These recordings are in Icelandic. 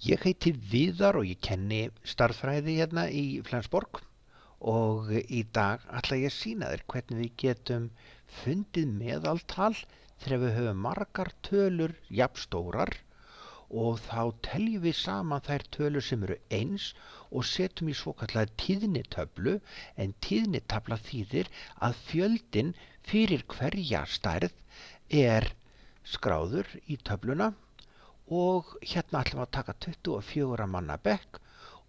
Ég heiti Viðar og ég kenni stærðfræði hérna í Flensborg og í dag ætla ég að sýna þér hvernig við getum fundið meðaltal þegar við höfum margar tölur jafnstórar og þá teljum við saman þær tölur sem eru eins og setjum í svokallaða tíðnitöflu, en tíðnitabla þýðir að fjöldinn fyrir hverja stærð er skráður í töfluna. Og hérna ætlum við að taka 24 manna bekk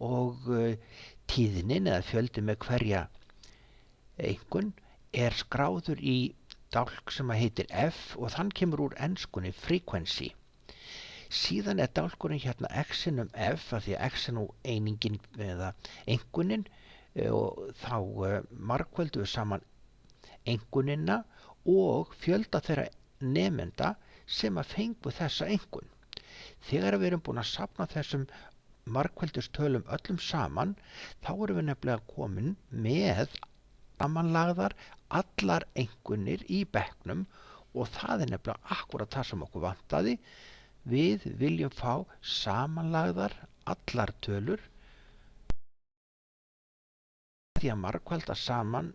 og tíðnin eða fjöldi með hverja einkunn er skráður í dálk sem heitir F og þann kemur úr enskunni frequency. Síðan er dálkurinn hérna x-in F að því að x er nú einingin eða einkunnin og þá margföldum við saman einkunnina og fjölda þeirra nemenda sem að fengu þessa einkunn. Þegar við erum búin að safna þessum margföldustölum öllum saman, þá erum við nefnilega komin með samanlagðar allar einkunnir í bekknum og það er nefnilega akkúrat það sem okkur vantaði. Við viljum fá samanlagðar allar tölur því að margfalda saman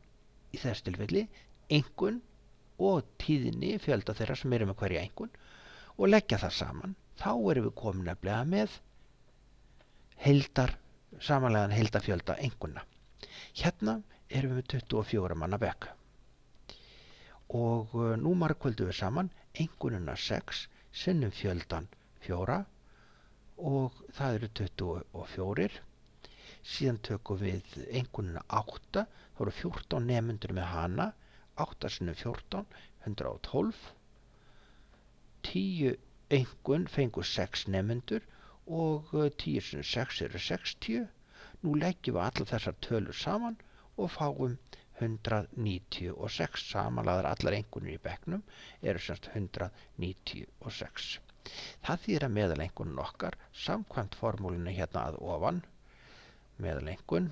í þessu tilfelli einkunn og tíðni fjölda þeirra sem eru með hverja einkunn og leggja það saman. Þá erum við komin nefnilega með samanlegan heildarfjölda einkunna. Hérna erum við með 24 manna bekk. Og nú margföldum við saman einkunnina 6 sinnum fjöldan 4 og það eru 24. Síðan tökum við einkunnina 8, þá eru 14 nemendur með hana, 8 sinnum 14, 112. 10 einkunn fengur 6 nemendur og 10 sinnum 6 eru 60. Nú leggjum við allar þessar tölur saman og fáum 196. Samanlagðar allar einkunnir í bekknum eru semst 196. Það þýðir að meðaleinkunnin okkar samkvæmt formúlinu hérna að ofan, meðaleinkunn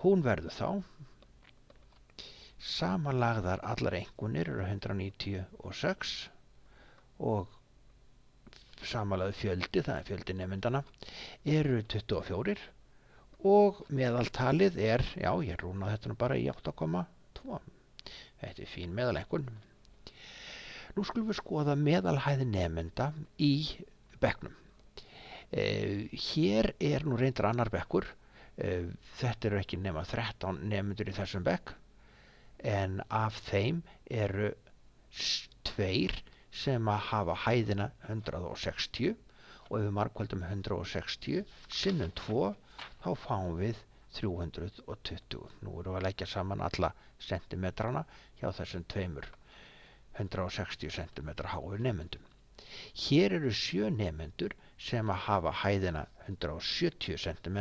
hún verður þá samanlagðar allar einkunnir eru 196 og samanlagður fjöldi, það er fjöldi nemendana, eru 24 og meðaltalið er, já ég rúna þetta nú bara í 8,2. Þetta er fín meðaleinkunn. Nú skulum við skoða meðalhæð nemenda í bekknum. Hér er nú reyndar annar bekkur. Þetta eru ekki nema 13 nemendur í þessum bekk. En af þeim eru 2 sem að hafa hæðina 160 og ef við margföldum 160 sinnum 2 þá fáum við 320. Nú erum við að leggja saman alla sentimetrana hjá þessum 160 cm háu nemendum. Hér eru 7 nemendur sem að hafa hæðina 170 cm.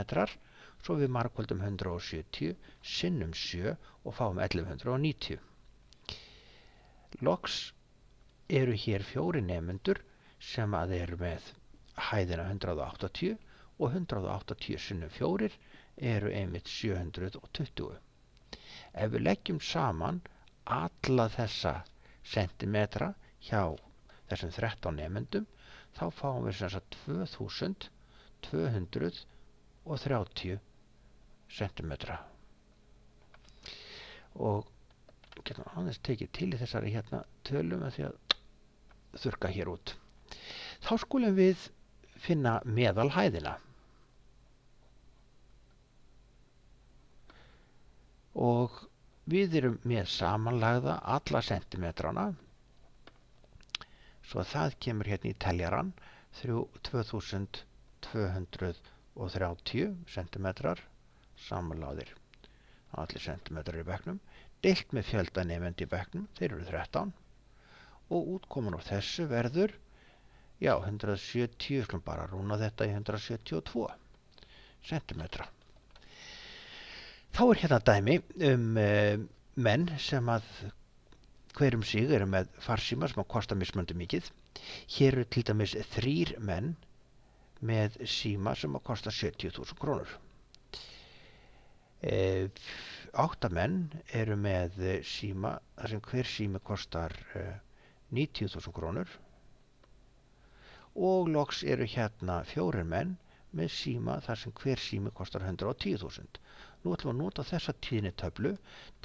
Svo við margföldum 170 sinnum 7 og fáum 1190. Loks eru hér 4 nemendur sem að eru með hæðina 180 og 180 sinnum 4 eru einmitt 720. Ef við leggjum saman alla þessa sentimetra hjá þessum 13 nemendum þá fáum við sem sagt 2230 sentimetra og getum aðeins tekið til í þessari hérna tölum að því að þurrka hér út. Þá skulum við finna meðalhæðina og við erum með samanlagða alla sentimetrana svo það kemur hérna í teljaran 2230 sentimetrar samanlagðir allir sentimetrar í bekknum deilt með fjölda nemenda í bekknum, þeir eru 13 og útkoman úr þessu verður 170, skulum bara rúna þetta í 172 sentimetra. Þá er hérna dæmi menn sem að hver sig eru með farsíma sem að kosta mismunandi mikið. Hér eru til dæmis 3 menn með síma sem að kosta 70.000 krónur. 8 menn eru með síma þar sem hver sími kostar 90.000 krónur og loks eru hérna 4 menn með síma þar sem hver sími kostar 110.000. Nú ætlum við að nota þessa tíðnitöflu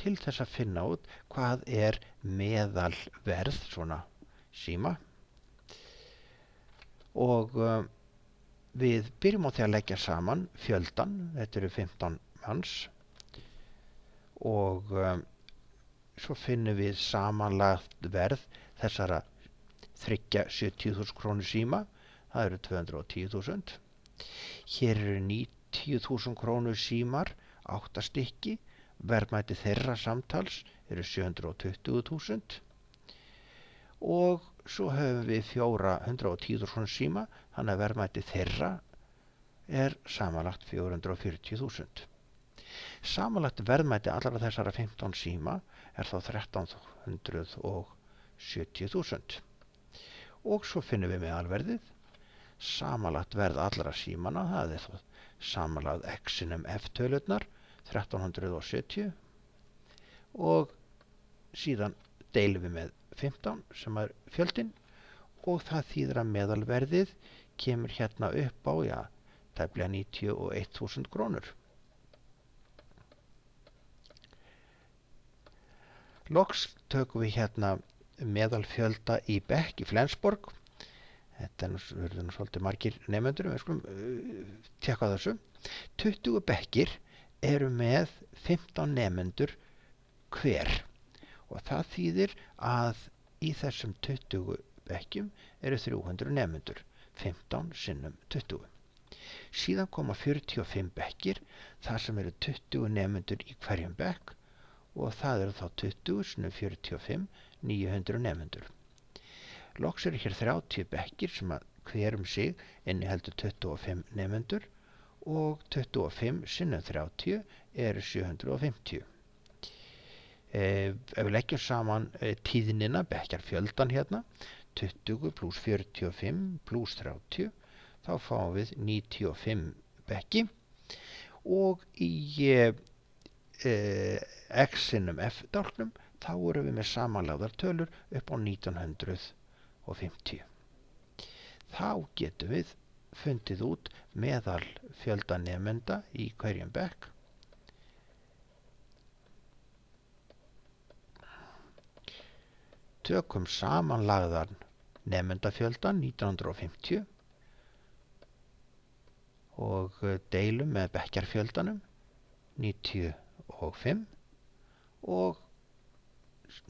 til þess að finna út hvað er meðalverð svona síma og við byrjum á því að leggja saman fjöldan, þetta eru 15 manns og svo finnum við samanlagt verð þessara 70.000 krónu síma, það eru 210.000. Hér eru 90.000 krónu símar, 8 stykki, verðmæti þeirra samtals eru 720.000 og svo höfum við 410.000 krónu síma, þannig að verðmæti þeirra er samanlagt 440.000. Samanlagt verðmæti allra þessara 15 síma er þá 1370.000 og svo finnum við meðalverðið, samanlagt verð allra símana, það er þá samanlagt x-inum f-tölurnar 1370 og síðan deilum við með 15 sem er fjöldin og það þýðir að meðalverðið kemur hérna upp á, tæplega 91.000 krónur. Loks tökum við hérna meðalfjölda í bekk í Flensborg. Þetta verður nú svolítið margir nemendur, við skulum tékka þessu. 20 bekkir eru með 15 nemendur hver og það þýðir að í þessum 20 bekkjum eru 300 nemendur, 15 sinnum 20. Síðan koma 45 bekkir, þar sem eru 20 nemendur í hverjum bekk og það eru þá 20 sinnum 45, 900 nemendur. Loks eru hér 30 bekkir sem að hver sig inniheldur 25 nemendur og 25 sinnum 30 eru 750. Ef við leggjum saman tíðnina, bekkjarfjöldan hérna, 20 pluss 45 pluss 30, þá fáum við 95 bekki og í x-inum f-dálknum þá erum við með samanlagðar tölur upp á 1950. Þá getum við fundið út meðal fjölda nemenda í hverjum bekk. Tökum samanlagðan nemendafjöldan 1950 og deilum með bekkjarfjöldanum 95 og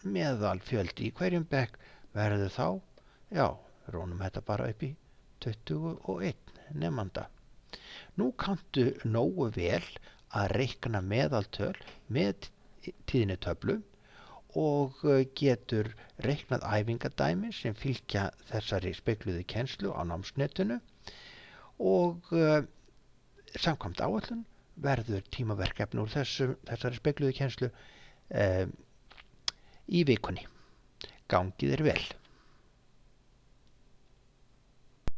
meðalfjöldi í hverjum bekk verður þá, rónum þetta bara upp í 21 nemanda. Nú kanntu nógu vel að reikna meðaltöl með tíðnitöflu og getur reiknað æfingadæmi sem fylgja þessari spegluðu kennslu á námsnetinu og samkvæmt áætlun verður tímaverkefni úr þessari spegluðu kennslu í vikunni. Gangi þér vel.